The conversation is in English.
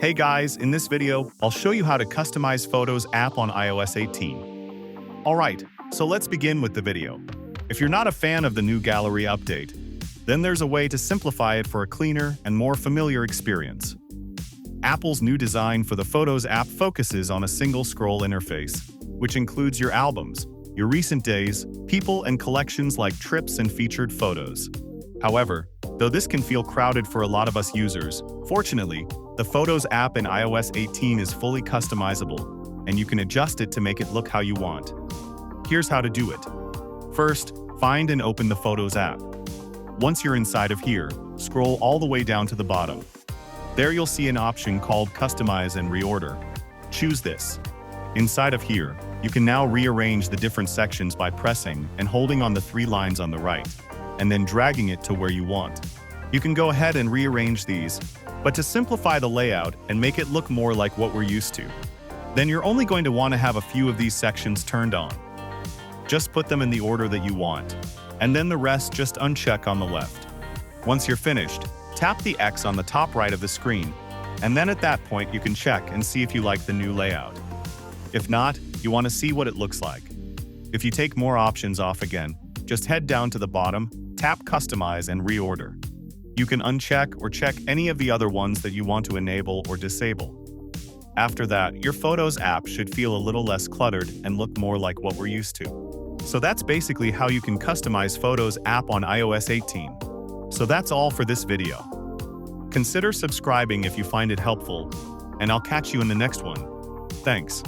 Hey guys, in this video, I'll show you how to customize Photos app on iOS 18. Alright, so let's begin with the video. If you're not a fan of the new gallery update, then there's a way to simplify it for a cleaner and more familiar experience. Apple's new design for the Photos app focuses on a single scroll interface, which includes your albums, your recent days, people, and collections like trips and featured photos. However, though this can feel crowded for a lot of us users, fortunately, the Photos app in iOS 18 is fully customizable, and you can adjust it to make it look how you want. Here's how to do it. First, find and open the Photos app. Once you're inside of here, scroll all the way down to the bottom. There you'll see an option called Customize and Reorder. Choose this. Inside of here, you can now rearrange the different sections by pressing and holding on the three lines on the right, and then dragging it to where you want. You can go ahead and rearrange these, but to simplify the layout and make it look more like what we're used to, then you're only going to want to have a few of these sections turned on. Just put them in the order that you want, and then the rest just uncheck on the left. Once you're finished, tap the X on the top right of the screen, and then at that point you can check and see if you like the new layout. If not, you want to see what it looks like. If you take more options off again, just head down to the bottom, tap Customize and Reorder. You can uncheck or check any of the other ones that you want to enable or disable. After that, your Photos app should feel a little less cluttered and look more like what we're used to. So that's basically how you can customize Photos app on iOS 18. So that's all for this video. Consider subscribing if you find it helpful, and I'll catch you in the next one. Thanks.